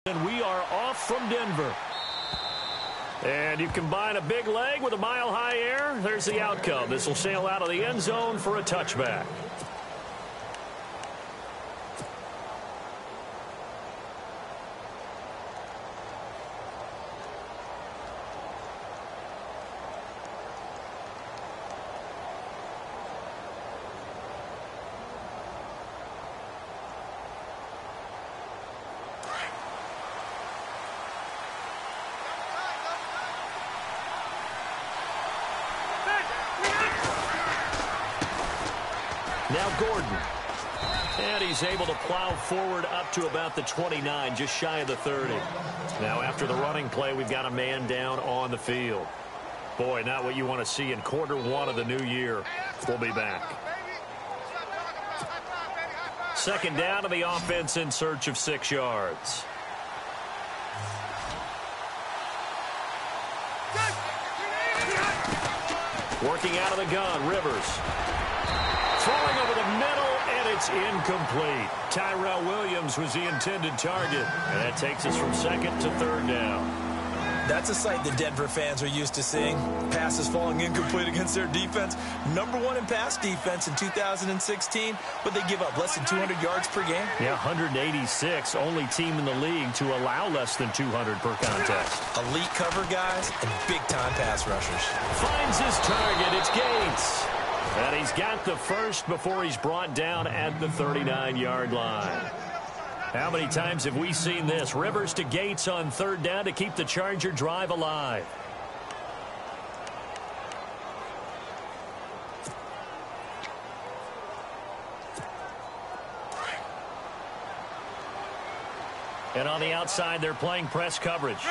And we are off from Denver. And you combine a big leg with a mile-high air, there's the outcome. This will sail out of the end zone for a touchback. Now Gordon. And he's able to plow forward up to about the 29, just shy of the 30. Now after the running play, we've got a man down on the field. Boy, not what you want to see in quarter one of the new year. We'll be back. Second down to the offense in search of 6 yards. Working out of the gun, Rivers. Throwing over the middle, and it's incomplete. Tyrell Williams was the intended target, and that takes us from second to third down. That's a sight the Denver fans are used to seeing. Passes falling incomplete against their defense. #1 in pass defense in 2016, but they give up less than 200 yards per game. Yeah, 186, only team in the league to allow less than 200 per contest. Elite cover guys and big-time pass rushers. Finds his target, it's Gates. And he's got the first before he's brought down at the 39-yard line. How many times have we seen this? Rivers to Gates on third down to keep the Charger drive alive. And on the outside, they're playing press coverage.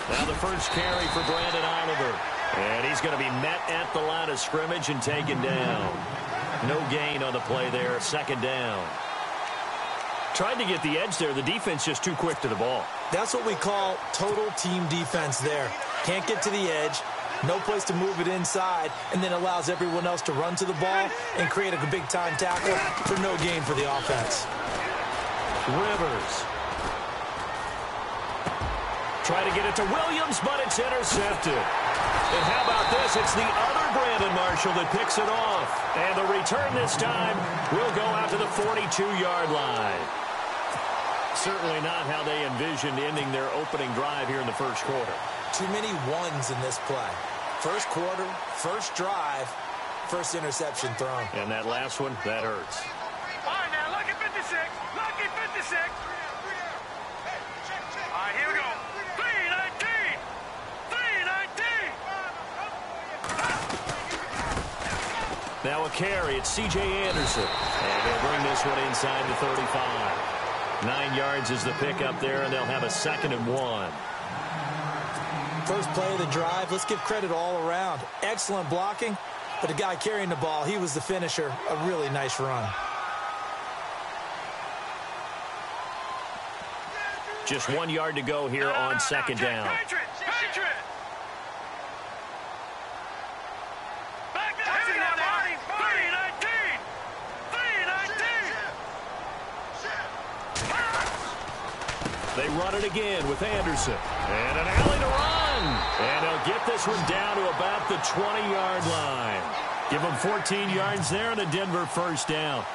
Now the first carry for Brandon Oliver. And he's going to be met at the line of scrimmage and taken down. No gain on the play there. Second down. Tried to get the edge there. The defense just too quick to the ball. That's what we call total team defense there. Can't get to the edge. No place to move it inside. And then allows everyone else to run to the ball and create a big-time tackle for no gain for the offense. Rivers. Try to get it to Williams, but it's intercepted. And how about this? It's the other Brandon Marshall that picks it off. And the return this time will go out to the 42-yard line. Certainly not how they envisioned ending their opening drive here in the first quarter. Too many ones in this play. First quarter, first drive, first interception thrown. And that last one, that hurts. All right, now, look at 56. Look at 56. All right, here we go. 319. 319. Now a carry. It's C.J. Anderson. And they'll bring this one inside the 35. 9 yards is the pickup there, and they'll have a 2nd and 1. First play of the drive, let's give credit all around. Excellent blocking, but the guy carrying the ball, he was the finisher. A really nice run. Just 1 yard to go here on second down. Patriot. Back to him now, Marty. 319. 319. They run it again with Anderson. And an alley to run. And they'll get this one down to about the 20-yard line. Give them 14 yards there and a Denver first down.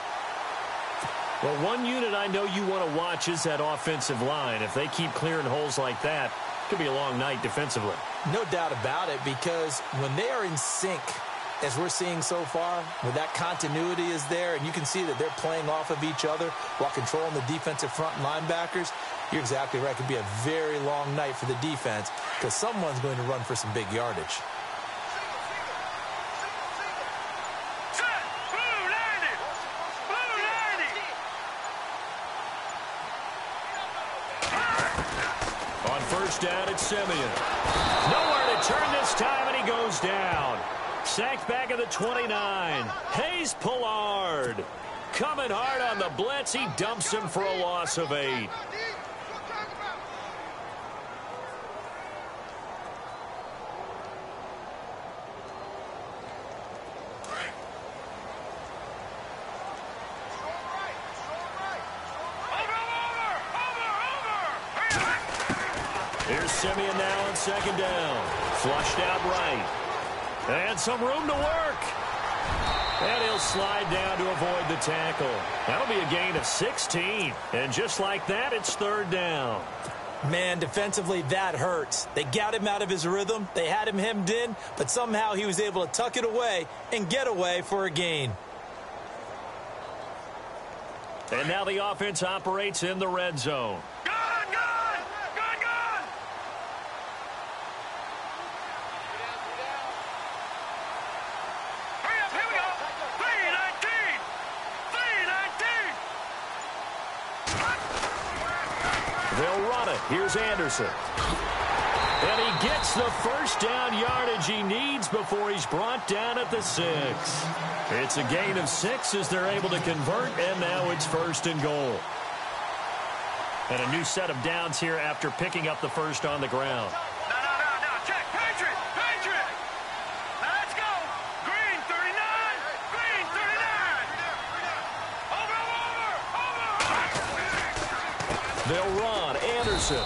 Well, one unit I know you want to watch is that offensive line. If they keep clearing holes like that, it could be a long night defensively. No doubt about it, because when they are in sync, as we're seeing so far, where that continuity is there, and you can see that they're playing off of each other while controlling the defensive front linebackers, you're exactly right. It could be a very long night for the defense because someone's going to run for some big yardage. On first down, it's Simeon. Nowhere to turn this time, and he goes down. Sacked back at the 29. Hayes Pollard coming hard on the blitz. He dumps him for a loss of 8. Here's Simeon now on second down. Flushed out right. And some room to work. And he'll slide down to avoid the tackle. That'll be a gain of 16. And just like that, it's third down. Man, defensively, that hurts. They got him out of his rhythm. They had him hemmed in, but somehow he was able to tuck it away and get away for a gain. And now the offense operates in the red zone. Good! Hurry up, here we go! 3-19! They'll run it. Here's Anderson. And he gets the first down yardage he needs before he's brought down at the 6. It's a gain of 6 as they're able to convert, and now it's first and goal. And a new set of downs here after picking up the first on the ground. No, check! Patriot! Now let's go! Green, 39! Green, 39! Over! They'll run. Anderson.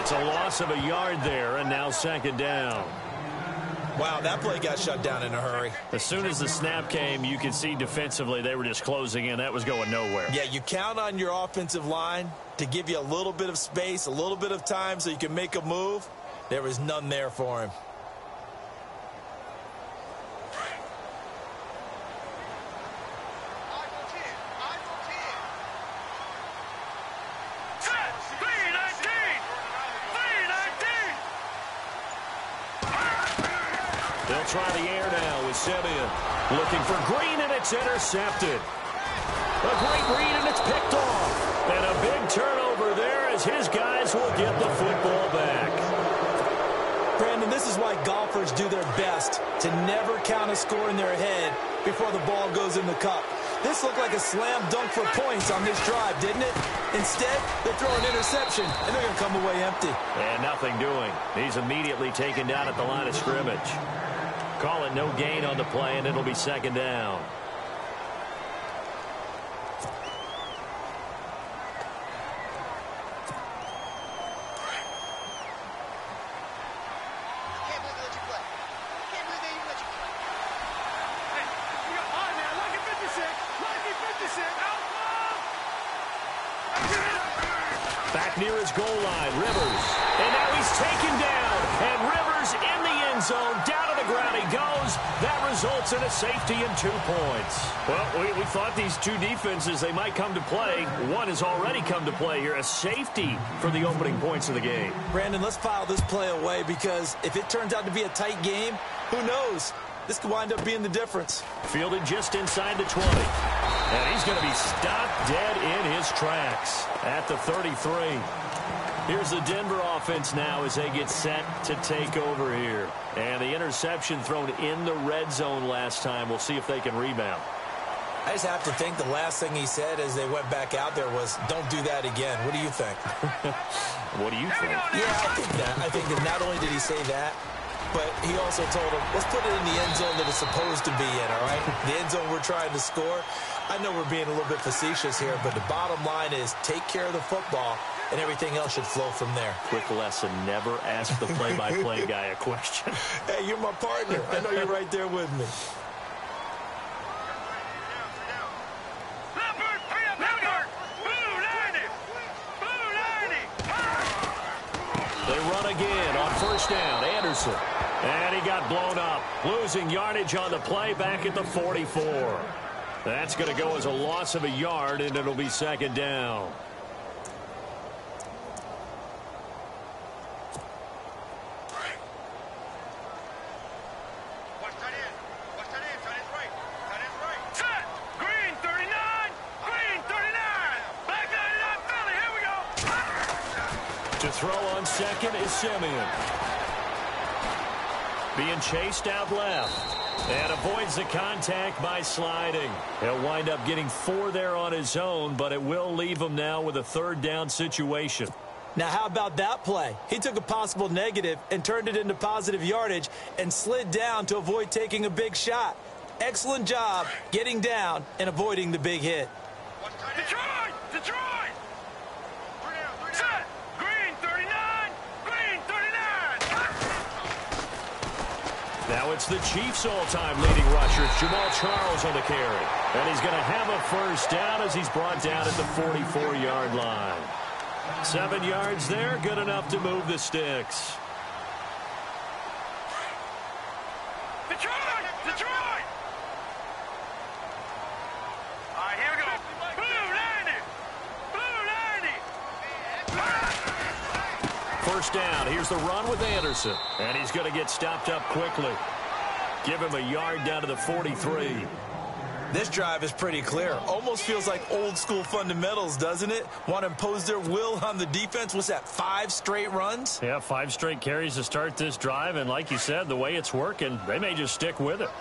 It's a loss of a yard there, and now second down. Wow, that play got shut down in a hurry. As soon as the snap came, you could see defensively they were just closing in. That was going nowhere. Yeah, you count on your offensive line to give you a little bit of space, a little bit of time so you can make a move. There was none there for him. They'll try the air now with Simeon. Looking for Green, and it's intercepted. A great read, and it's picked off. And a big turnover there as his guys will get the football back. Brandon, this is why golfers do their best to never count a score in their head before the ball goes in the cup. This looked like a slam dunk for points on this drive, didn't it? Instead, they throw an interception, and they're going to come away empty. And nothing doing. He's immediately taken down at the line of scrimmage. Call it no gain on the play, and it'll be second down. Back near his goal line, Rivers. And now he's taken down. And Rivers in the end zone. Down to the ground he goes. That results in a safety and 2 points. Well, we thought these two defenses, they might come to play. One has already come to play here. A safety for the opening points of the game. Brandon, let's file this play away because if it turns out to be a tight game, who knows? This could wind up being the difference. Fielded just inside the 20. And he's going to be stopped dead in his tracks at the 33. Here's the Denver offense now as they get set to take over here. And the interception thrown in the red zone last time. We'll see if they can rebound. I just have to think the last thing he said as they went back out there was, don't do that again. What do you think? What do you think? Yeah, I think that. I think that not only did he say that, but he also told him, let's put it in the end zone that it's supposed to be in, all right? The end zone we're trying to score. I know we're being a little bit facetious here, but the bottom line is take care of the football, and everything else should flow from there. Quick lesson, never ask the play-by-play guy a question. Hey, you're my partner. I know you're right there with me. They run again on first down. Anderson. And he got blown up. Losing yardage on the play back at the 44. That's going to go as a loss of a yard, and it'll be second down. Set! Green 39! Green 39! Back 99 Philly, here we go! To throw on second is Simeon. Being chased out left. And avoids the contact by sliding. He'll wind up getting 4 there on his own, but it will leave him now with a third down situation. Now, how about that play? He took a possible negative and turned it into positive yardage and slid down to avoid taking a big shot. Excellent job getting down and avoiding the big hit. Detroit! Detroit! Set! Green 39! Now it's the Chiefs' all-time leading rusher, Jamal Charles, on the carry. And he's going to have a first down as he's brought down at the 44-yard line. 7 yards there, good enough to move the sticks. Detroit! Detroit! All right, here we go. Blue 90! Blue 90! First down, here's the run with Anderson. And he's going to get stopped up quickly. Give him a yard down to the 43. This drive is pretty clear. Almost feels like old school fundamentals, doesn't it? Want to impose their will on the defense. What's that, 5 straight runs? Yeah, 5 straight carries to start this drive. And like you said, the way it's working, they may just stick with it. All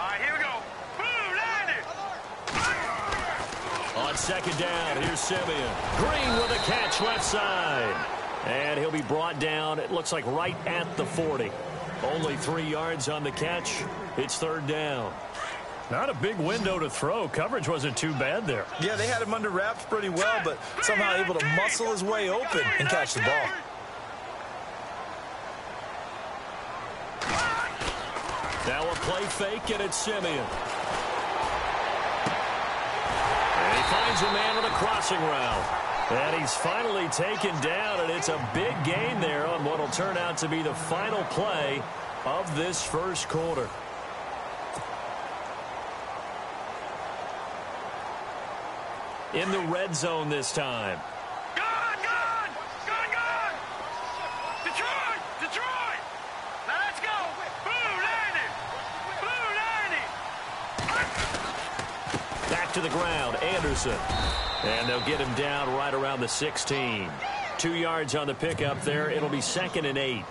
right, here we go. Blue 90! On second down, here's Simeon. Green with a catch left side. And he'll be brought down, it looks like right at the 40. Only 3 yards on the catch. It's third down. Not a big window to throw. Coverage wasn't too bad there. Yeah, they had him under wraps pretty well, but somehow able to muscle his way open and catch the ball. Now a play fake, and it's Simeon. And he finds a man on a crossing route. And he's finally taken down, and it's a big gain there on what will turn out to be the final play of this first quarter. In the red zone this time. Gone! Detroit! Detroit! Now let's go! Blue 90! Back to the ground, Anderson. And they'll get him down right around the 16. 2 yards on the pickup there. It'll be 2nd and 8.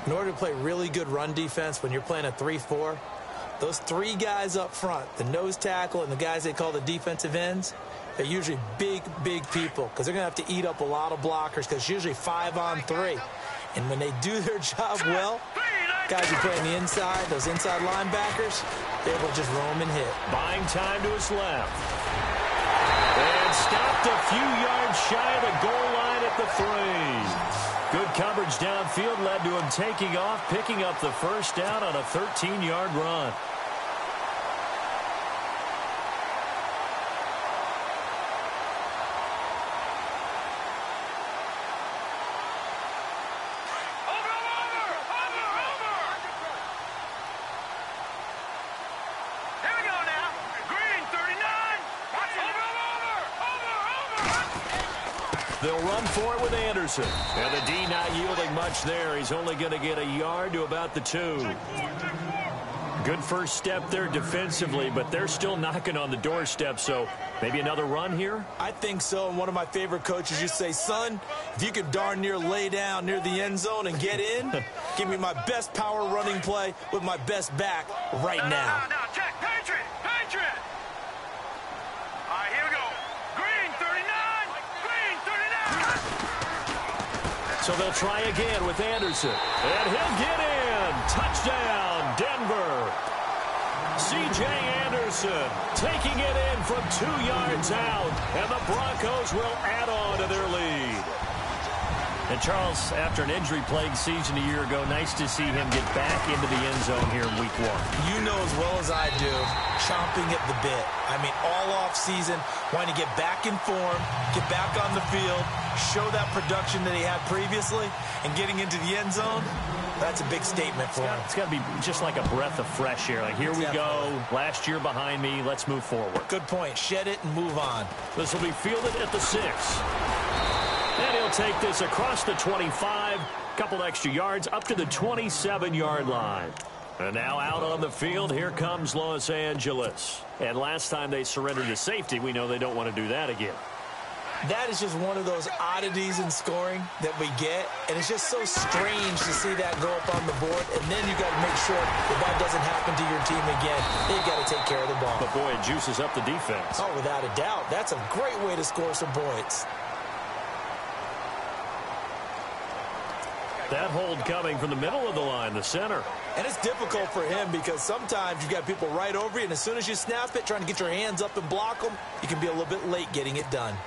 In order to play really good run defense when you're playing a 3-4, those 3 guys up front, the nose tackle and the guys they call the defensive ends, they're usually big people because they're going to have to eat up a lot of blockers because it's usually 5 on 3. And when they do their job well, guys who play on the inside, those inside linebackers, they're able to just roam and hit. Buying time to his left. And stopped a few yards shy of the goal line at the 3. Good coverage downfield led to him taking off, picking up the first down on a 13-yard run. Here we go now. Green 39. They'll run for it with Anderson. And the D not yielding much there. He's only going to get a yard to about the 2. Good first step there defensively, but they're still knocking on the doorstep, so maybe another run here? I think so, and one of my favorite coaches used to say, son, if you could darn near lay down near the end zone and get in, give me my best power running play with my best back right now. Now, check. Patriot. All right, here we go. Green 39. So they'll try again with Anderson. And he'll get in. Touchdown, Denver. C.J. Anderson taking it in from 2 yards out. And the Broncos will add on to their lead. And Charles, after an injury-plagued season a year ago, nice to see him get back into the end zone here in week 1. You know as well as I do, chomping at the bit. I mean, all off season, wanting to get back in form, get back on the field, show that production that he had previously, and getting into the end zone, that's a big statement for him. It's got to be just like a breath of fresh air. Like, here we go, last year behind me, let's move forward. Good point. Shed it and move on. This will be fielded at the 6. And he'll take this across the 25, couple extra yards up to the 27-yard line. And now out on the field, here comes Los Angeles. And last time they surrendered to safety, we know they don't want to do that again. That is just one of those oddities in scoring that we get, and it's just so strange to see that go up on the board, and then you got to make sure that doesn't happen to your team again. They've got to take care of the ball. But, boy, it juices up the defense. Oh, without a doubt. That's a great way to score some points. That hold coming from the middle of the line, the center. And it's difficult for him because sometimes you've got people right over you, and as soon as you snap it, trying to get your hands up and block them, you can be a little bit late getting it done.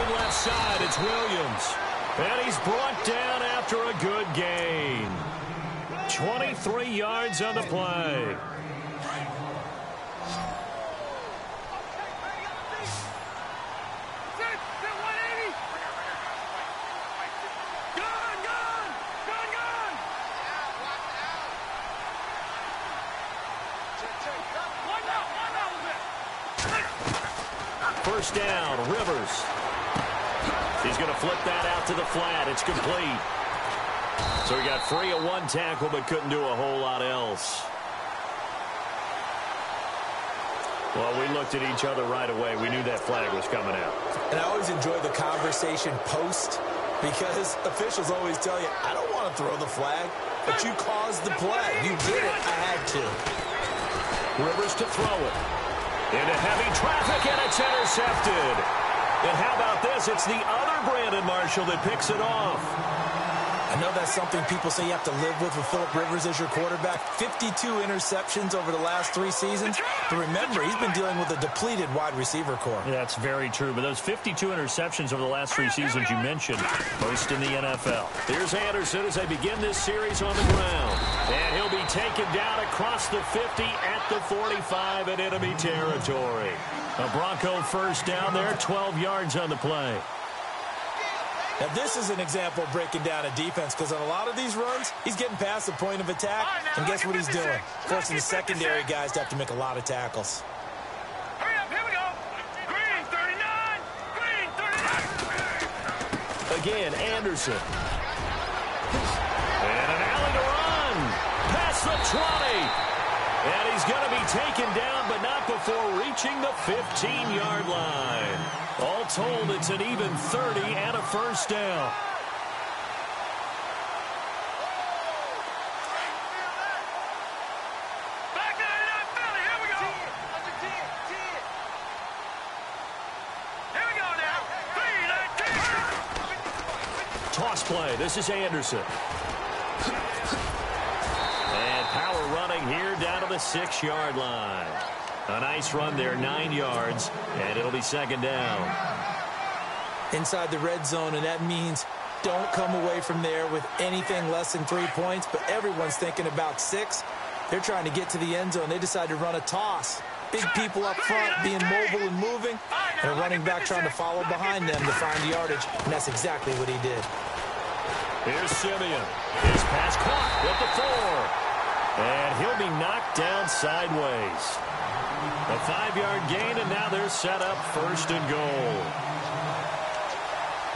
open left side. It's Williams. And he's brought down after a good gain. 23 yards on the play. First down, Rivers. He's going to flip that out to the flat. It's complete. So he got free of one tackle but couldn't do a whole lot else. Well, we looked at each other right away. We knew that flag was coming out. And I always enjoy the conversation post because officials always tell you, I don't want to throw the flag, but you caused the play. You did it. I had to. Rivers to throw it. Into heavy traffic, and it's intercepted. And how about this? It's the other Brandon Marshall that picks it off. I know that's something people say you have to live with Phillip Rivers as your quarterback. 52 interceptions over the last 3 seasons. But remember, he's been dealing with a depleted wide receiver core. Yeah, that's very true. But those 52 interceptions over the last 3 seasons you mentioned, most in the NFL. Here's Anderson as they begin this series on the ground. And he'll be taken down across the 50 at the 45 in enemy territory. A Bronco first down there, 12 yards on the play. Now, this is an example of breaking down a defense because on a lot of these runs, he's getting past the point of attack, and guess what he's doing? Forcing the secondary guys to have to make a lot of tackles. Hurry up, here we go. Green 39. Green 39. Again, Anderson. And an alley to run. Past the 20. And he's going to be taken down, but not before reaching the 15-yard line. All told, it's an even 30 and a first down. Back 99 Philly, here we go. Here we go now. 3-19. Toss play. This is Anderson. And power running here down to the 6-yard line. A nice run there, 9 yards, and it'll be second down. Inside the red zone, and that means don't come away from there with anything less than 3 points, but everyone's thinking about 6. They're trying to get to the end zone. They decide to run a toss. Big people up front being mobile and moving, and a running back trying to follow behind them to find yardage, and that's exactly what he did. Here's Simeon. His pass caught at the 4. And he'll be knocked down sideways. A 5-yard gain, and now they're set up first and goal.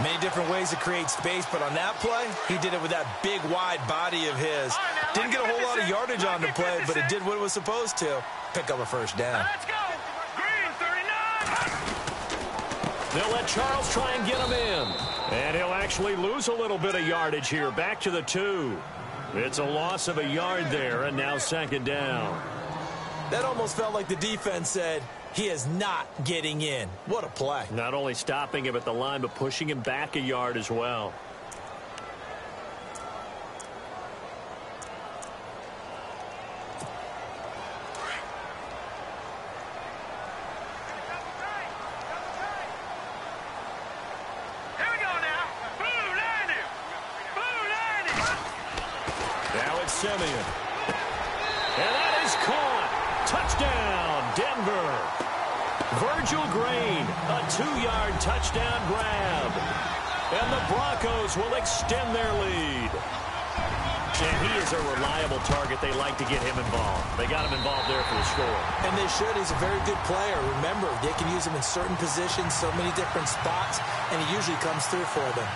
Many different ways to create space, but on that play, he did it with that big, wide body of his. Didn't get a whole lot of yardage on the play, but it did what it was supposed to. Pick up a first down. Let's go. Green 39. They'll let Charles try and get him in. And he'll actually lose a little bit of yardage here. Back to the 2. It's a loss of a yard there, and now second down. That almost felt like the defense said, he is not getting in. What a play. Not only stopping him at the line, but pushing him back a yard as well. Here we go now. Blue 90. Blue 90. Now it's Simeon. And that is caught. Touchdown, Denver. Virgil Green, a 2-yard touchdown grab. And the Broncos will extend their lead. And he is a reliable target. They like to get him involved. They got him involved there for the score. And they should. He's a very good player. Remember, they can use him in certain positions, so many different spots, and he usually comes through for them.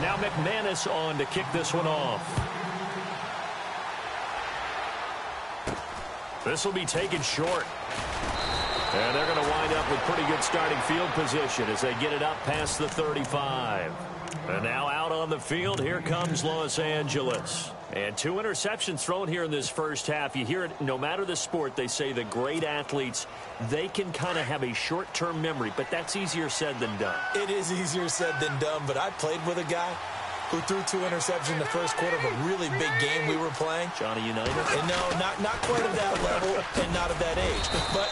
Now McManus on to kick this one off. This will be taken short. And they're going to wind up with pretty good starting field position as they get it up past the 35. And now out on the field, here comes Los Angeles. And 2 interceptions thrown here in this first half. You hear it, no matter the sport, they say the great athletes, they can kind of have a short-term memory, but that's easier said than done. It is easier said than done, but I played with a guy who threw 2 interceptions in the first quarter of a really big game we were playing. Johnny United? And no, not quite at that level and not at that age. But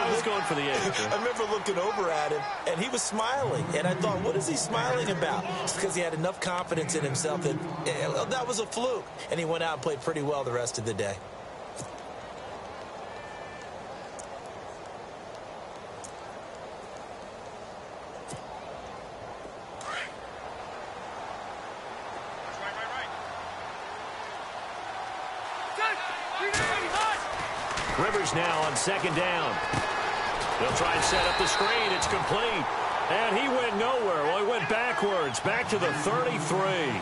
I was going for the age. I remember looking over at him, and he was smiling. And I thought, what is he smiling about? It's because he had enough confidence in himself that that was a fluke. And he went out and played pretty well the rest of the day. Rivers now on second down. They'll try and set up the screen. It's complete. And he went nowhere. Well, he went backwards, back to the 33.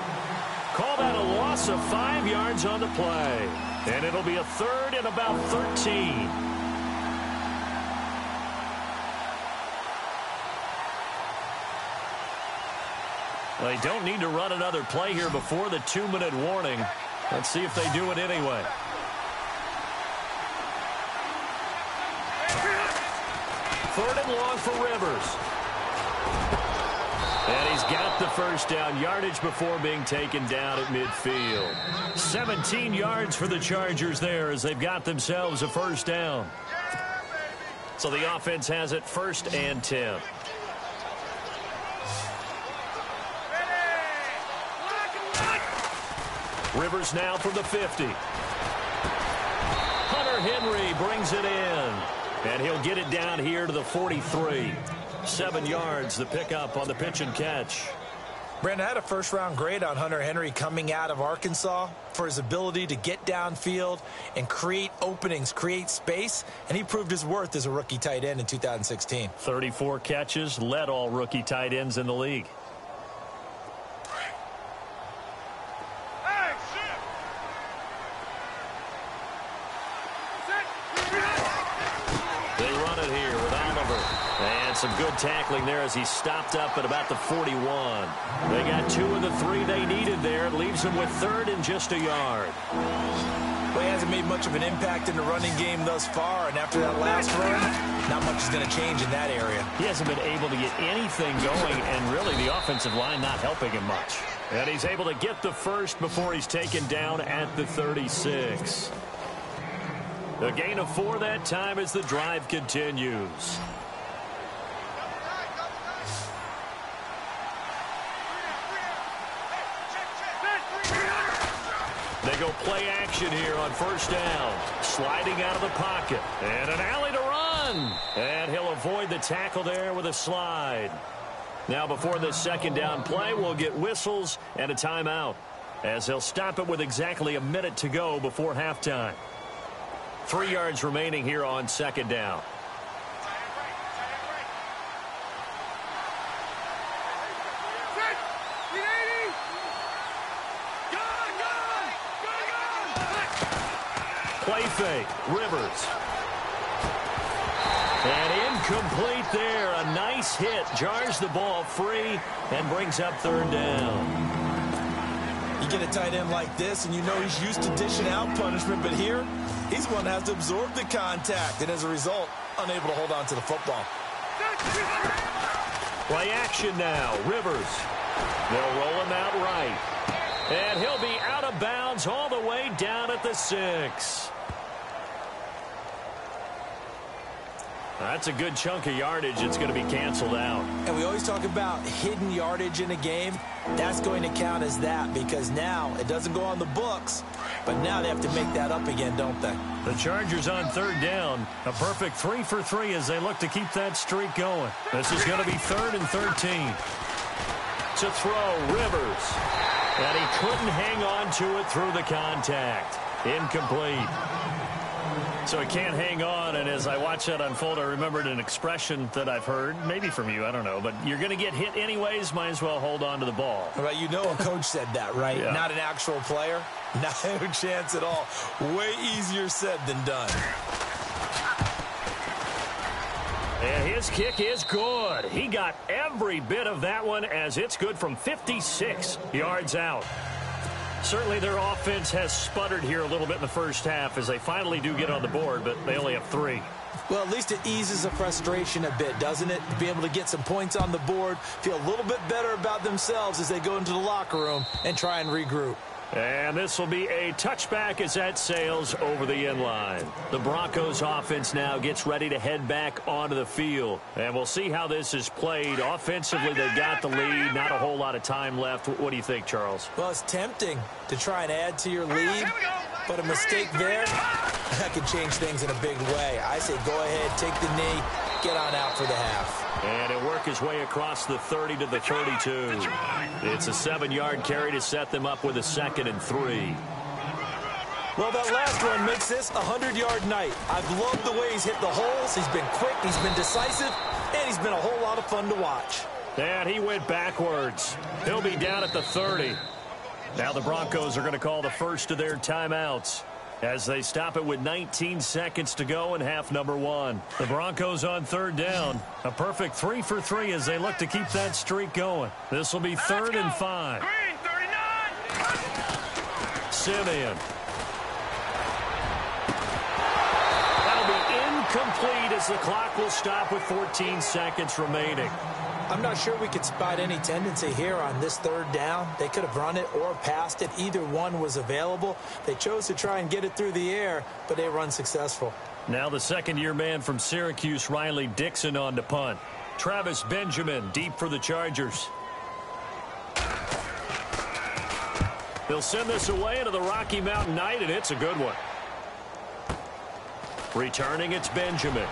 Call that a loss of 5 yards on the play. And it'll be a third and about 13. They don't need to run another play here before the 2-minute warning. Let's see if they do it anyway. Third and long for Rivers. And he's got the first down, yardage before being taken down at midfield. 17 yards for the Chargers there as they've got themselves a first down. So the offense has it 1st and 10. Rivers now from the 50. Hunter Henry brings it in. And he'll get it down here to the 43. 7 yards, the pickup on the pitch and catch. Brandon, I had a first-round grade on Hunter Henry coming out of Arkansas for his ability to get downfield and create openings, create space, and he proved his worth as a rookie tight end in 2016. 34 catches, led all rookie tight ends in the league. Some good tackling there as he stopped up at about the 41. They got 2 of the 3 they needed there. It leaves them with 3rd and just a yard. Well, he hasn't made much of an impact in the running game thus far, and after that last run, not much is going to change in that area. He hasn't been able to get anything going, and really the offensive line not helping him much. And he's able to get the first before he's taken down at the 36. A gain of 4 that time as the drive continues. They go play action here on first down. Sliding out of the pocket. And an alley to run. And he'll avoid the tackle there with a slide. Now before this second down play, we'll get whistles and a timeout, as they'll stop it with exactly a minute to go before halftime. 3 yards remaining here on second down. Play fake. Rivers. And incomplete there. A nice hit. Jars the ball free and brings up 3rd down. You get a tight end like this, and you know he's used to dishing out punishment, but here, he's one that has to absorb the contact, and as a result, unable to hold on to the football. Play action now. Rivers. They'll roll him out right. And he'll be out of bounds all the way down at the 6. That's a good chunk of yardage. It's going to be canceled out. And we always talk about hidden yardage in a game. That's going to count as that, because now it doesn't go on the books, but now they have to make that up again, don't they? The Chargers on 3rd down. A perfect 3 for 3 as they look to keep that streak going. This is going to be 3rd and 13. To throw, Rivers. And he couldn't hang on to it through the contact. Incomplete. So he can't hang on, and as I watch that unfold, I remembered an expression that I've heard, maybe from you, I don't know, but you're going to get hit anyways, might as well hold on to the ball. Well, you know a coach said that, right? Yeah. Not an actual player. No chance at all. Way easier said than done. And his kick is good. He got every bit of that one as it's good from 56 yards out. Certainly their offense has sputtered here a little bit in the first half as they finally do get on the board, but they only have 3. Well, at least it eases the frustration a bit, doesn't it? To be able to get some points on the board, feel a little bit better about themselves as they go into the locker room and try and regroup. And this will be a touchback as that sails over the end line. The Broncos offense now gets ready to head back onto the field. And we'll see how this is played. Offensively, they got the lead. Not a whole lot of time left. What do you think, Charles? Well, it's tempting to try and add to your lead, but a mistake there, that could change things in a big way. I say go ahead, take the knee, get on out for the half. And he'll work his way across the 30 to the 32. It's a 7-yard carry to set them up with a 2nd and 3. Well, that last one makes this a 100-yard night. I've loved the way he's hit the holes. He's been quick, he's been decisive, and he's been a whole lot of fun to watch. And he went backwards. He'll be down at the 30. Now the Broncos are going to call the first of their timeouts as they stop it with 19 seconds to go in half number 1. The Broncos on 3rd down. A perfect 3 for 3 as they look to keep that streak going. This will be 3rd and 5. Green 39. Simeon. That'll be incomplete as the clock will stop with 14 seconds remaining. I'm not sure we could spot any tendency here on this 3rd down. They could have run it or passed it. Either one was available. They chose to try and get it through the air, but they were unsuccessful. Now the second-year man from Syracuse, Riley Dixon, on to punt. Travis Benjamin deep for the Chargers. They'll send this away into the Rocky Mountain Night, and it's a good one. Returning, it's Benjamin.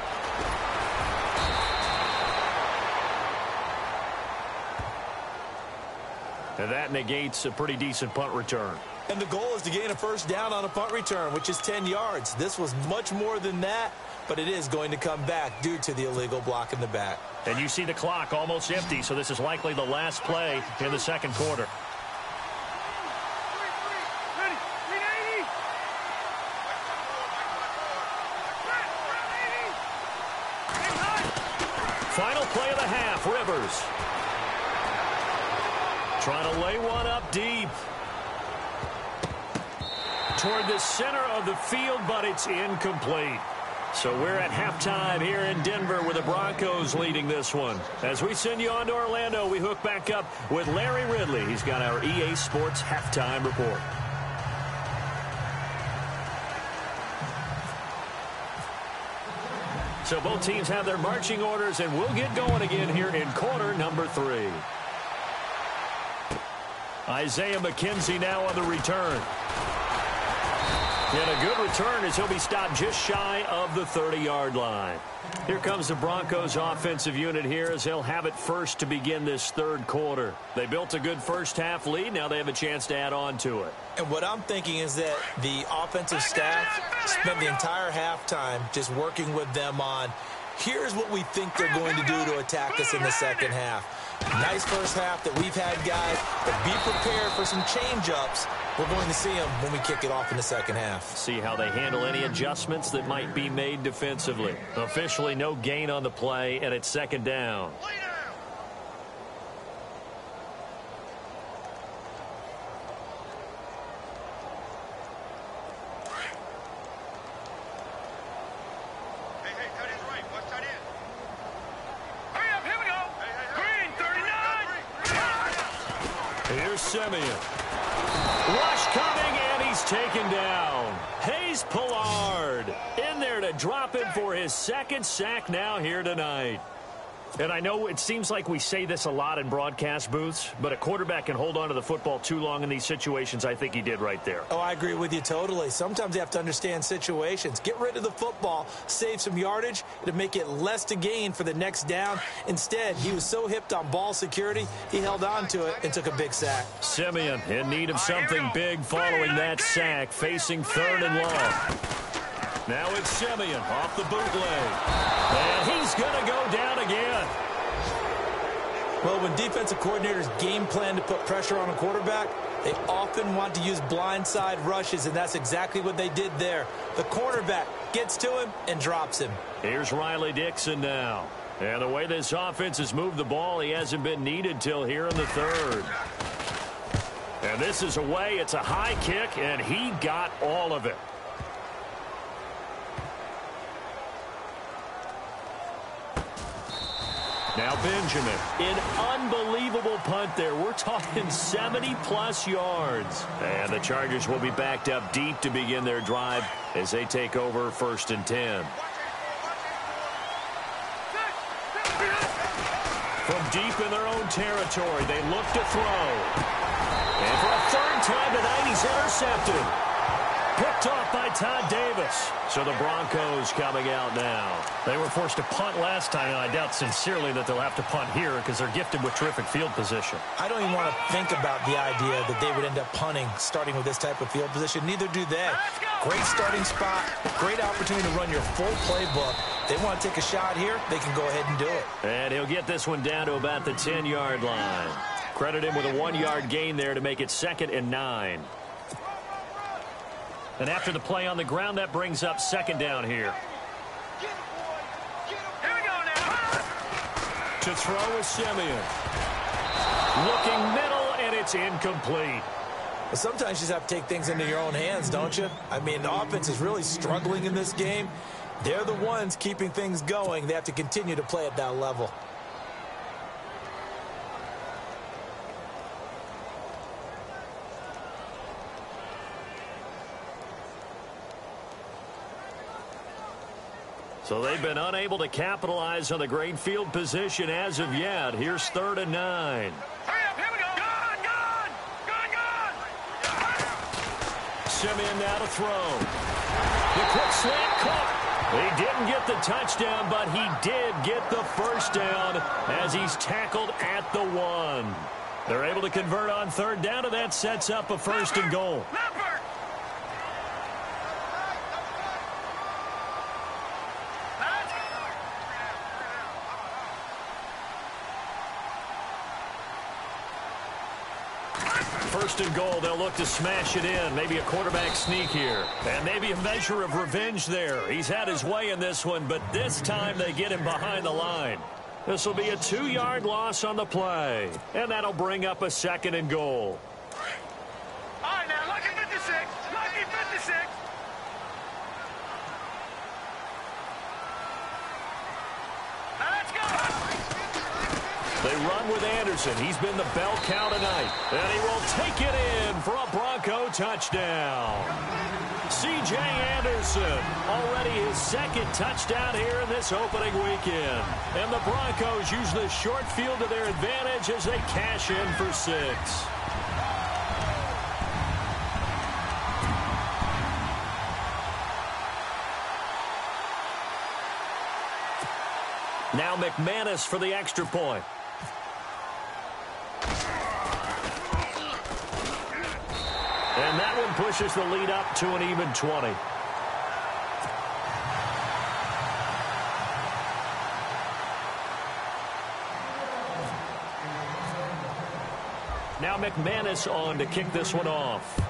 And that negates a pretty decent punt return. And the goal is to gain a first down on a punt return, which is 10 yards. This was much more than that, but it is going to come back due to the illegal block in the back. And you see the clock almost empty, so this is likely the last play in the second quarter. Final play of the half, Rivers. Trying to lay one up deep. Toward the center of the field, but it's incomplete. So we're at halftime here in Denver with the Broncos leading this one. As we send you on to Orlando, we hook back up with Larry Ridley. He's got our EA Sports halftime report. So both teams have their marching orders, and we'll get going again here in quarter number 3. Isaiah McKenzie now on the return. And a good return as he'll be stopped just shy of the 30-yard line. Here comes the Broncos offensive unit here as they'll have it first to begin this third quarter. They built a good first half lead. Now they have a chance to add on to it. And what I'm thinking is that the offensive staff spent the entire halftime just working with them on, here's what we think they're going to do to attack us in the second half. Nice first half that we've had, guys, but be prepared for some change-ups. We're going to see them when we kick it off in the second half. See how they handle any adjustments that might be made defensively. Officially no gain on the play, and it's second down. Here's Simeon. Rush coming, and he's taken down. Hayes Pollard in there to drop it for his second sack now here tonight. And I know it seems like we say this a lot in broadcast booths, but a quarterback can hold on to the football too long in these situations. I think he did right there. Oh, I agree with you totally. Sometimes you have to understand situations. Get rid of the football, save some yardage to make it less to gain for the next down. Instead, he was so hipped on ball security, he held on to it and took a big sack. Simeon in need of something big following that sack, facing third and long. Now it's Simeon off the bootleg. And he's going to go down again. Well, when defensive coordinators game plan to put pressure on a quarterback, they often want to use blindside rushes, and that's exactly what they did there. The cornerback gets to him and drops him. Here's Riley Dixon now. And the way this offense has moved the ball, he hasn't been needed till here in the third. And this is away. It's a high kick, and he got all of it. Now Benjamin, an unbelievable punt there. We're talking 70-plus yards. And the Chargers will be backed up deep to begin their drive as they take over 1st and 10. From deep in their own territory, they look to throw. And for a third time tonight, he's intercepted. Picked off by Todd Davis. So the Broncos coming out now. They were forced to punt last time, and I doubt sincerely that they'll have to punt here because they're gifted with terrific field position. I don't even want to think about the idea that they would end up punting starting with this type of field position. Neither do they. Great starting spot, great opportunity to run your full playbook. They want to take a shot here, they can go ahead and do it. And he'll get this one down to about the 10-yard line. Credit him with a 1-yard gain there to make it 2nd and 9. And after the play on the ground, that brings up 2nd down here. Here we go now. To throw is Simeon. Looking middle, and it's incomplete. But sometimes you just have to take things into your own hands, don't you? I mean, the offense is really struggling in this game. They're the ones keeping things going. They have to continue to play at that level. So they've been unable to capitalize on the great field position as of yet. Here's 3rd and 9. Hurry up, here we go. Gone. Simeon now to throw. The quick slant caught. He didn't get the touchdown, but he did get the first down as he's tackled at the 1. They're able to convert on 3rd down, and that sets up a 1st and goal. First and goal, they'll look to smash it in. Maybe a quarterback sneak here. And maybe a measure of revenge there. He's had his way in this one, but this time they get him behind the line. This will be a 2-yard loss on the play. And that'll bring up a 2nd and goal. All right, now, lucky 56. Lucky 56. Now, let's go. They run with Anderson. He's been the bell cow tonight. And he will take it in for a Bronco touchdown. C.J. Anderson, already his 2nd touchdown here in this opening weekend. And the Broncos use the short field to their advantage as they cash in for 6. Now McManus for the extra point. And that one pushes the lead up to an even 20. Now McManus on to kick this one off.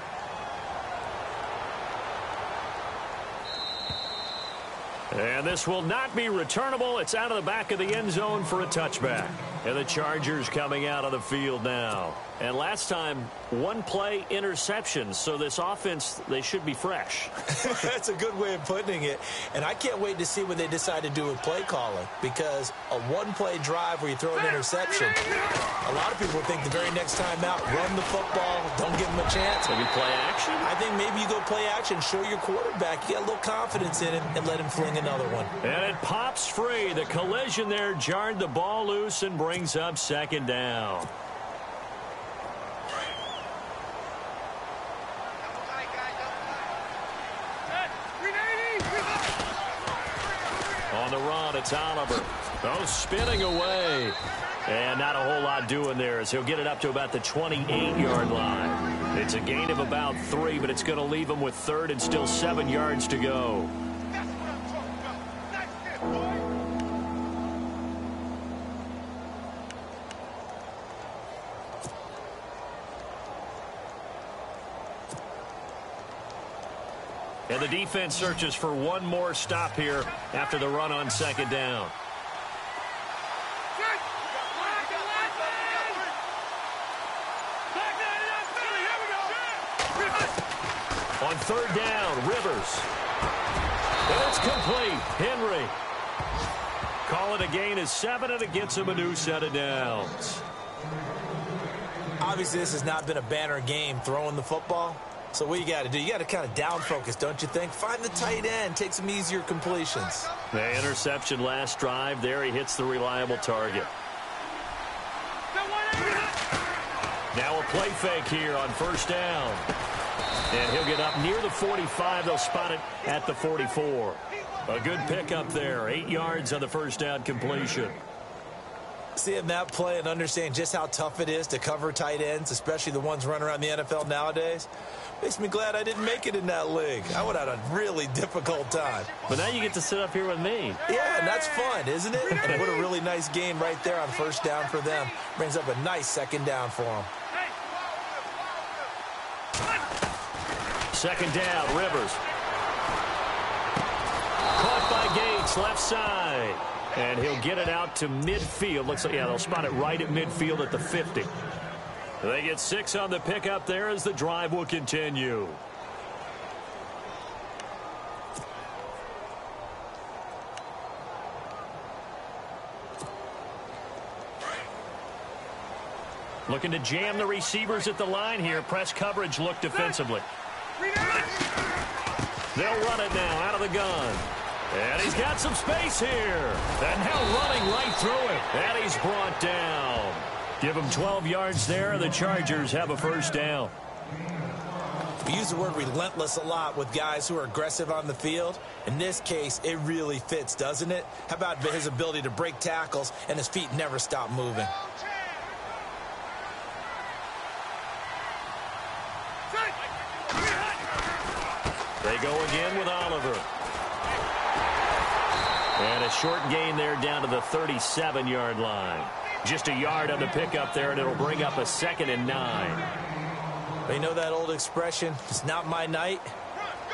And this will not be returnable. It's out of the back of the end zone for a touchback. And the Chargers coming out of the field now. And last time, 1 play interception. So this offense, they should be fresh. That's a good way of putting it. And I can't wait to see what they decide to do with play calling. Because a 1-play drive where you throw an interception, a lot of people think the very next time out, run the football, don't give them a chance. Maybe play action? I think maybe you go play action, show your quarterback. You got a little confidence in him and let him fling another one. And it pops free. The collision there jarred the ball loose and brings up 2nd down. On the run, it's Oliver. Oh, spinning away. And not a whole lot doing there as he'll get it up to about the 28-yard line. It's a gain of about 3, but it's going to leave him with 3rd and still 7 yards to go. And the defense searches for one more stop here after the run on 2nd down. On third down, Rivers. And it's complete. Henry. Call it a gain of 7, and it gets him a new set of downs. Obviously, this has not been a banner game throwing the football. So what you got to do, you got to kind of down focus, don't you think? Find the tight end, take some easier completions. The interception last drive there. He hits the reliable target. Now a play fake here on first down. And he'll get up near the 45. They'll spot it at the 44. A good pickup there. 8 yards on the first down completion. Seeing that play and understanding just how tough it is to cover tight ends, especially the ones running around the NFL nowadays, makes me glad I didn't make it in that league. I would have had a really difficult time. But now you get to sit up here with me. Yeah, and that's fun, isn't it? And what a really nice game right there on first down for them. Brings up a nice second down for them. Second down, Rivers. Caught by Gates, left side. And he'll get it out to midfield. Looks like, yeah, they'll spot it right at midfield at the 50. They get 6 on the pickup there as the drive will continue. Looking to jam the receivers at the line here. Press coverage look defensively. They'll run it now out of the gun. And he's got some space here. And now running right through it. And he's brought down. Give him 12 yards there. The Chargers have a first down. We use the word relentless a lot with guys who are aggressive on the field. In this case, it really fits, doesn't it? How about his ability to break tackles and his feet never stop moving? They go again with Oliver. And a short gain there down to the 37-yard line. Just a yard on the pickup there, and it'll bring up a 2nd and 9. They know that old expression, it's not my night.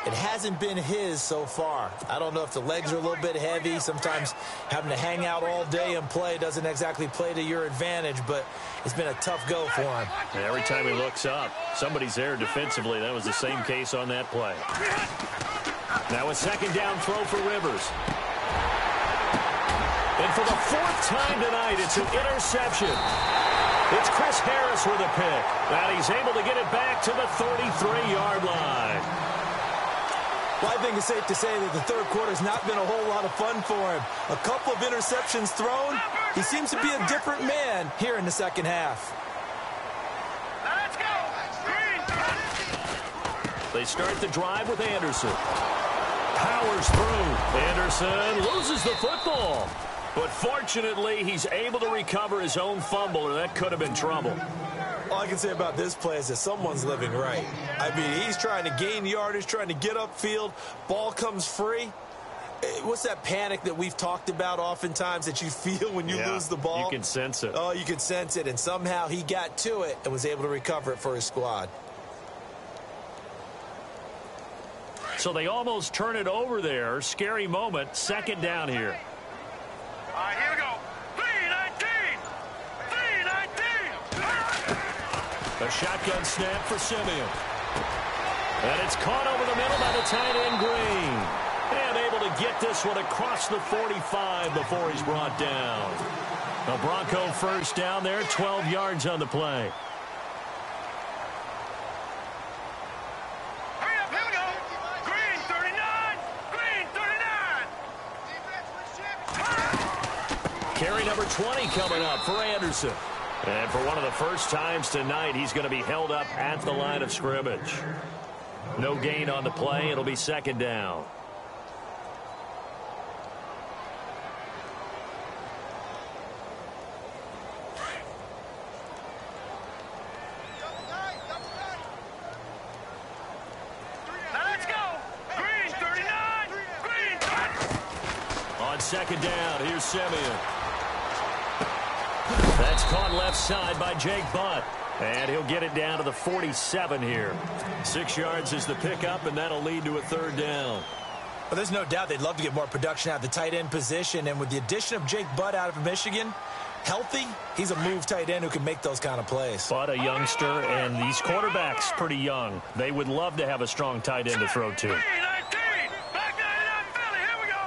It hasn't been his so far. I don't know if the legs are a little bit heavy. Sometimes having to hang out all day and play doesn't exactly play to your advantage, but it's been a tough go for him. And every time he looks up, somebody's there defensively. That was the same case on that play. Now a second down throw for Rivers. And for the 4th time tonight, it's an interception. It's Chris Harris with a pick. And he's able to get it back to the 33-yard line. Well, I think it's safe to say that the third quarter has not been a whole lot of fun for him. A couple of interceptions thrown. He seems to be a different man here in the second half. Let's go. They start the drive with Anderson. Powers through. Anderson loses the football. But fortunately, he's able to recover his own fumble, or that could have been trouble. All I can say about this play is that someone's living right. I mean, he's trying to gain yardage, trying to get upfield. Ball comes free. What's that panic that we've talked about oftentimes that you feel when you lose the ball? You can sense it. Oh, you can sense it. And somehow he got to it and was able to recover it for his squad. So they almost turn it over there. Scary moment. Second down here. All right, here we go. 3-19. 3-19. A shotgun snap for Simeon. And it's caught over the middle by the tight end Green. And able to get this one across the 45 before he's brought down. A Bronco first down there, 12 yards on the play. Hurry up, here we go. Green 39. Green 39. Carry number 20 coming up for Anderson. And for one of the first times tonight, he's going to be held up at the line of scrimmage. No gain on the play. It'll be second down. Let's go. Green 39. Green 30. On second down, here's Simeon. That's caught left side by Jake Butt. And he'll get it down to the 47 here. 6 yards is the pickup, and that'll lead to a third down. Well, there's no doubt they'd love to get more production out of the tight end position. And with the addition of Jake Butt out of Michigan, Healthy, he's a move tight end who can make those kind of plays. But a youngster, and these quarterbacks pretty young. They would love to have a strong tight end to throw to. Back 99 Philly, here we go.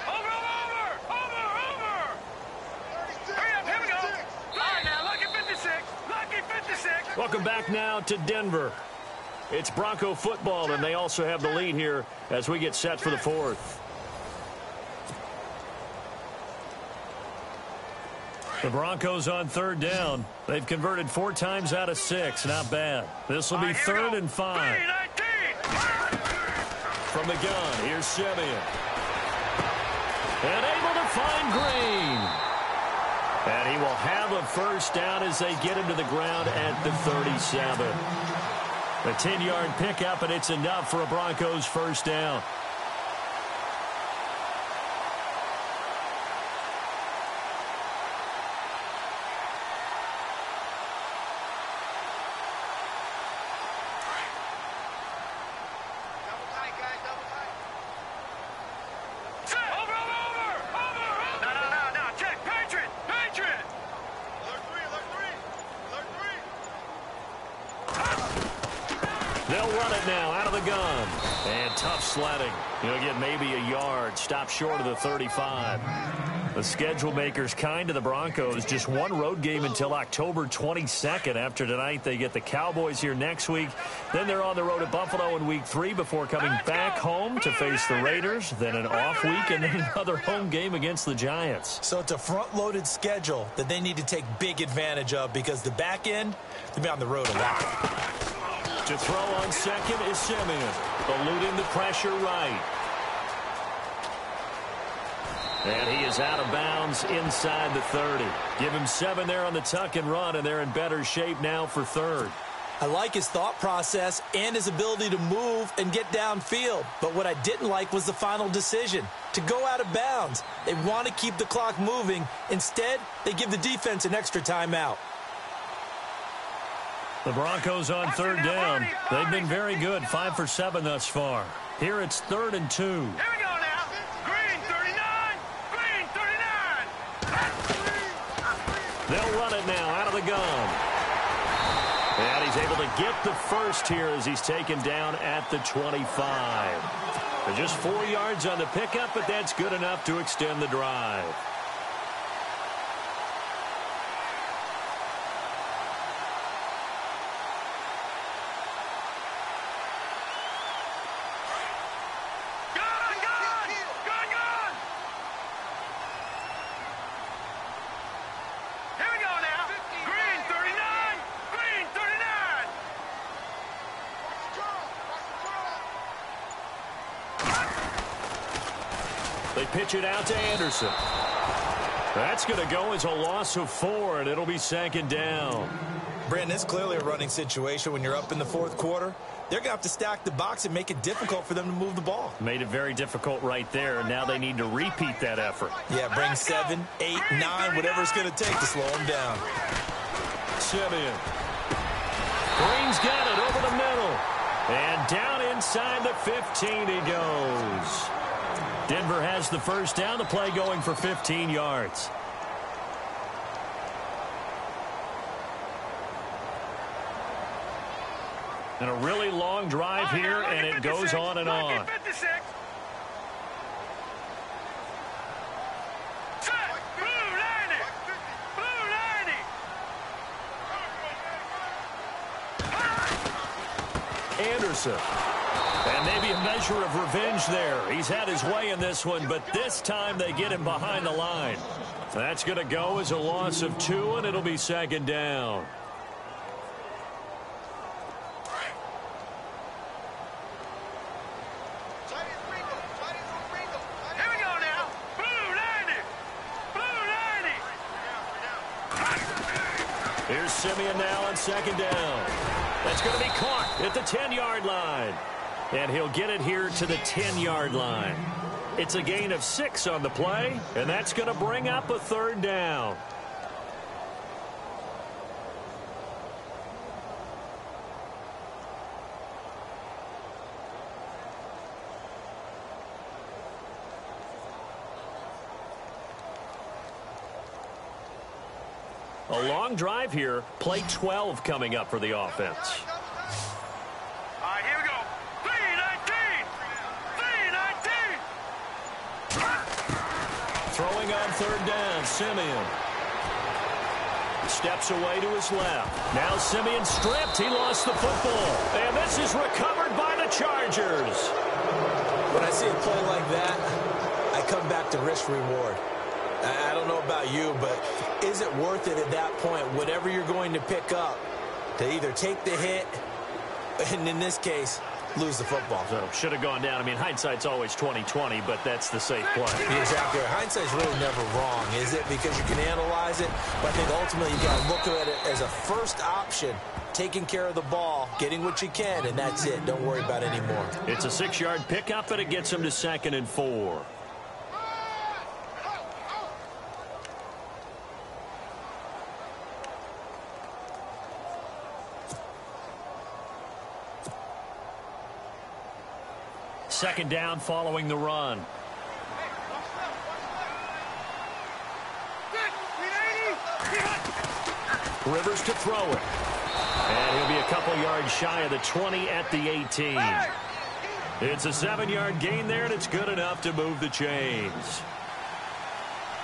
Over. Hurry up, here we go. All right, now, lucky 56. Welcome back now to Denver. It's Bronco football, and they also have the lead here as we get set for the fourth. The Broncos on third down. They've converted 4 times out of 6. Not bad. This will be 3rd and 5. From the gun, here's Simeon. And able to find Green. And he will have a first down as they get him to the ground at the 37. A 10-yard pickup, and it's enough for a Broncos first down. They'll run it now out of the gun. And tough sledding. He'll get maybe a yard. Stop short of the 35. The schedule maker's kind to the Broncos. Just one road game until October 22nd. After tonight, they get the Cowboys here next week. Then they're on the road at Buffalo in Week 3 before coming back home to face the Raiders. Then an off week and then another home game against the Giants. So it's a front-loaded schedule that they need to take big advantage of because the back end, they'll be on the road a lot. To throw on second is Simeon, eluding the pressure right. And he is out of bounds inside the 30. Give him 7 there on the tuck and run, and they're in better shape now for 3rd. I like his thought process and his ability to move and get downfield. But what I didn't like was the final decision, to go out of bounds. They want to keep the clock moving. Instead, they give the defense an extra timeout. The Broncos on 3rd down. They've been very good, 5 for 7 thus far. Here it's 3rd and 2. Here we go now. Green 39. Green 39. They'll run it now out of the gun. And he's able to get the first here as he's taken down at the 25. They're just 4 yards on the pickup, but that's good enough to extend the drive. They pitch it out to Anderson. That's going to go as a loss of 4, and it'll be 2nd down. Brandon, it's clearly a running situation when you're up in the 4th quarter. They're going to have to stack the box and make it difficult for them to move the ball. Made it very difficult right there. Now they need to repeat that effort. Yeah, bring 7, 8, 9, whatever it's going to take to slow them down. Simeon. Green's got it over the middle. And down inside the 15 he goes. Denver has the first down. The play going for 15 yards. And a really long drive here, and it goes on and on. Anderson. And maybe a measure of revenge there. He's had his way in this one, but this time they get him behind the line. That's going to go as a loss of 2, and it'll be 2nd down. Here we go now. Blue 90. Blue 90. Here's Simeon now on 2nd down. That's going to be caught at the 10-yard line. And he'll get it here to the 10-yard line. It's a gain of 6 on the play, and that's going to bring up a 3rd down. A long drive here. Play 12 coming up for the offense. All right, here we go. 3-19. 3-19. Throwing on third down, Simeon. Steps away to his left. Now Simeon stripped. He lost the football. And this is recovered by the Chargers. When I see a play like that, I come back to risk-reward. I don't know about you, but is it worth it at that point, whatever you're going to pick up, to either take the hit, and in this case, lose the football? So should have gone down. I mean, hindsight's always 20/20, but that's the safe play. Exactly. Hindsight's really never wrong, is it? Because you can analyze it, but I think ultimately you got to look at it as a first option, taking care of the ball, getting what you can, and that's it. Don't worry about it anymore. It's a 6-yard pickup, and it gets him to 2nd and 4. Second down following the run. Rivers to throw it. And he'll be a couple yards shy of the 20 at the 18. It's a 7-yard gain there, and it's good enough to move the chains.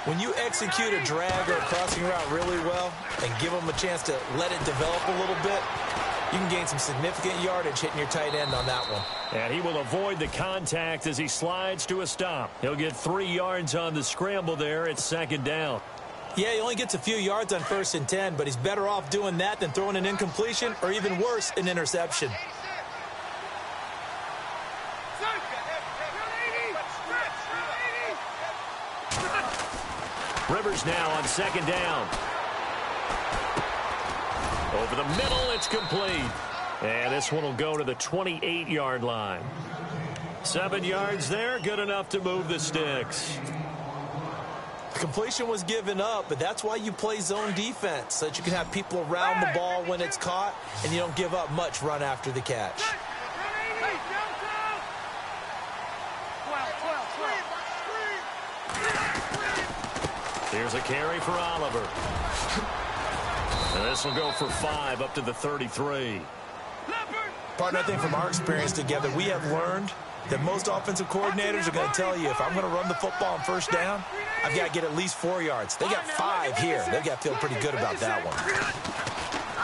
When you execute a drag or a crossing route really well and give them a chance to let it develop a little bit, you can gain some significant yardage hitting your tight end on that one. And he will avoid the contact as he slides to a stop. He'll get 3 yards on the scramble there. It's 2nd down. Yeah, he only gets a few yards on 1st and 10, but he's better off doing that than throwing an incompletion or even worse, an interception. Rivers now on 2nd down. Over the middle, it's complete. And this one will go to the 28-yard line. 7 yards there, good enough to move the sticks. The completion was given up, but that's why you play zone defense, so that you can have people around the ball when it's caught, and you don't give up much run after the catch. Here's a carry for Oliver. And this will go for 5 up to the 33. Partner, I think from our experience together, we have learned that most offensive coordinators are going to tell you, if I'm going to run the football on 1st down, I've got to get at least 4 yards. They got 5 here. They've got to feel pretty good about that one.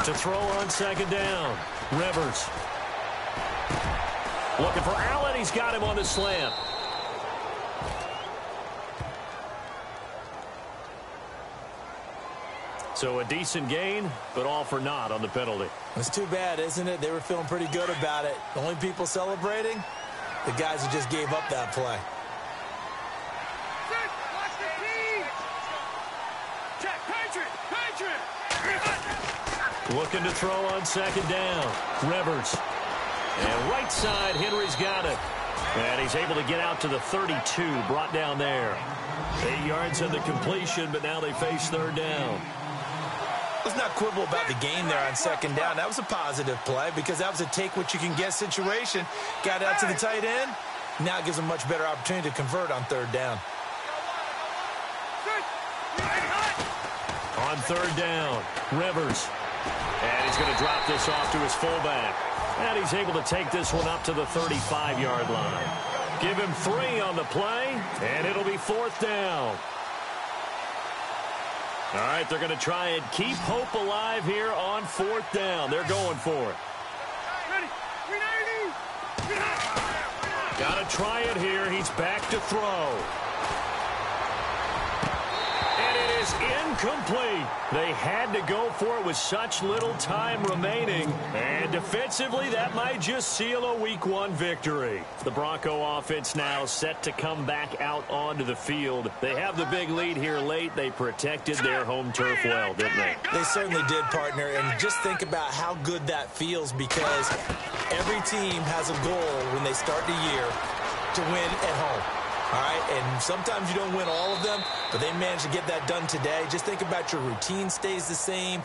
To throw on 2nd down, Rivers. Looking for Allen. He's got him on the slant. So a decent gain, but all for naught on the penalty. It's too bad, isn't it? They were feeling pretty good about it. The only people celebrating, the guys who just gave up that play. Looking to throw on 2nd down. Rivers. And right side, Henry's got it. And he's able to get out to the 32, brought down there. 8 yards on the completion, but now they face 3rd down. Let's not quibble about the gain there on 2nd down. That was a positive play because that was a take-what-you-can-get situation. Got out to the tight end. Now it gives them a much better opportunity to convert on 3rd down. On 3rd down, Rivers. And he's going to drop this off to his fullback. And he's able to take this one up to the 35-yard line. Give him 3 on the play, and it'll be 4th down. All right, they're going to try and keep hope alive here on 4th down. They're going for it. Got to try it here. He's back to throw. And it is incomplete. They had to go for it with such little time remaining. And defensively, that might just seal a Week 1 victory. The Bronco offense now set to come back out onto the field. They have the big lead here late. They protected their home turf well, didn't they? They certainly did, partner. And just think about how good that feels because every team has a goal when they start the year to win at home. All right, and sometimes you don't win all of them, but they managed to get that done today. Just think about your routine stays the same.